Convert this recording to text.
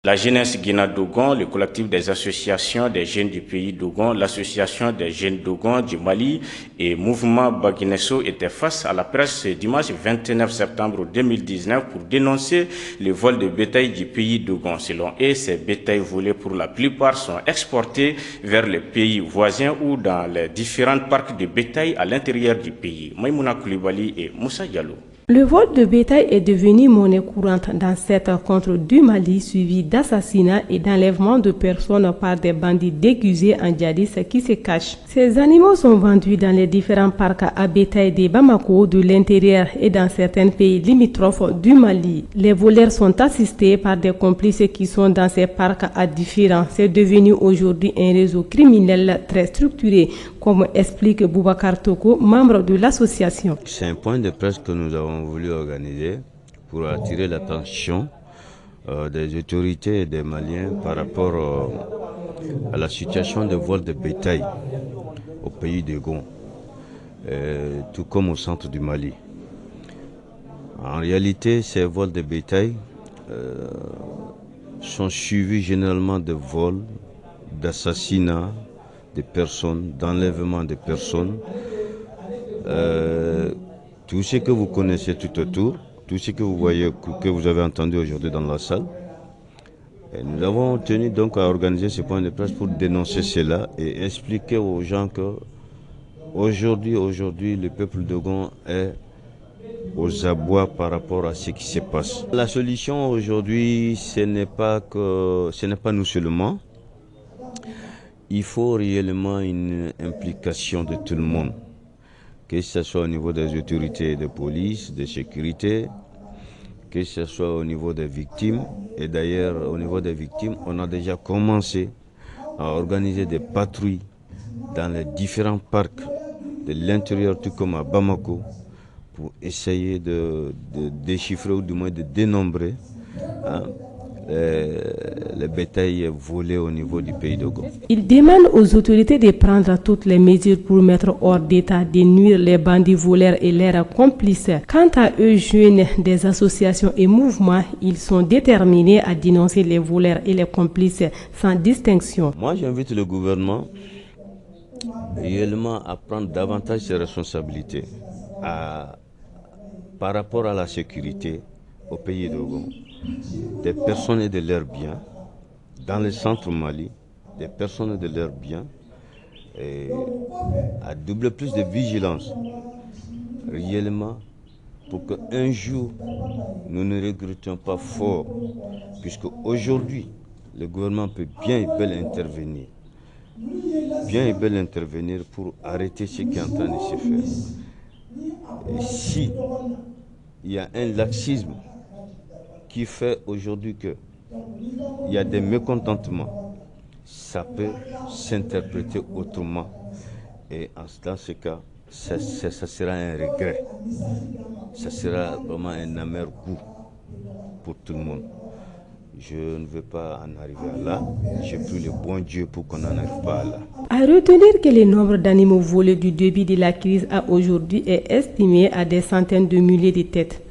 La jeunesse Guinée-Dogon, le collectif des associations des jeunes du pays Dogon, l'association des jeunes Dogon du Mali et Mouvement Baguinesso étaient face à la presse ce dimanche 29 septembre 2019 pour dénoncer le vol de bétail du pays Dogon. Selon eux, ces bétails volés pour la plupart sont exportés vers les pays voisins ou dans les différents parcs de bétail à l'intérieur du pays. Maïmouna Koulibaly et Moussa Diallo. Le vol de bétail est devenu monnaie courante dans cette rencontre du Mali, suivi d'assassinats et d'enlèvements de personnes par des bandits déguisés en djihadistes qui se cachent. Ces animaux sont vendus dans les différents parcs à bétail de Bamako, de l'intérieur et dans certains pays limitrophes du Mali. Les voleurs sont assistés par des complices qui sont dans ces parcs à différents. C'est devenu aujourd'hui un réseau criminel très structuré, comme explique Boubacar Toko, membre de l'association. C'est un point de presse que nous avons voulu organiser pour attirer l'attention des autorités et des Maliens par rapport à la situation de vol de bétail au pays de Gon, tout comme au centre du Mali. En réalité, ces vols de bétail sont suivis généralement de vols, d'assassinats de personnes, d'enlèvement de personnes. Tout ce que vous connaissez tout autour, tout ce que vous voyez, que vous avez entendu aujourd'hui dans la salle. Et nous avons tenu donc à organiser ce point de presse pour dénoncer cela et expliquer aux gens que aujourd'hui, le peuple Dogon est aux abois par rapport à ce qui se passe. La solution aujourd'hui, ce n'est pas nous seulement. Il faut réellement une implication de tout le monde, que ce soit au niveau des autorités de police, de sécurité, que ce soit au niveau des victimes. Et d'ailleurs, au niveau des victimes, on a déjà commencé à organiser des patrouilles dans les différents parcs de l'intérieur, tout comme à Bamako, pour essayer de déchiffrer ou du moins de dénombrer les bétails volés au niveau du pays Dogon. Il demande aux autorités de prendre toutes les mesures pour mettre hors d'état de nuire les bandits voleurs et leurs complices. Quant à eux, jeunes des associations et mouvements, ils sont déterminés à dénoncer les voleurs et les complices sans distinction. Moi, j'invite le gouvernement réellement à prendre davantage ses responsabilités par rapport à la sécurité au pays Dogon. Des personnes et de leurs biens, dans le centre Mali, des personnes et de leurs biens, et à doubler plus de vigilance, réellement, pour qu'un jour, nous ne regrettions pas fort, puisque aujourd'hui, le gouvernement peut bien et bel intervenir pour arrêter ce qui est en train de se faire. Et si il y a un laxisme qui fait aujourd'hui qu'il y a des mécontentements, ça peut s'interpréter autrement. Et dans ce cas, ça sera un regret. Ça sera vraiment un amer goût pour tout le monde. Je ne veux pas en arriver à là. J'ai pris le bon Dieu pour qu'on n'en arrive pas à là. À retenir que le nombre d'animaux volés du début de la crise à aujourd'hui est estimé à des centaines de milliers de têtes.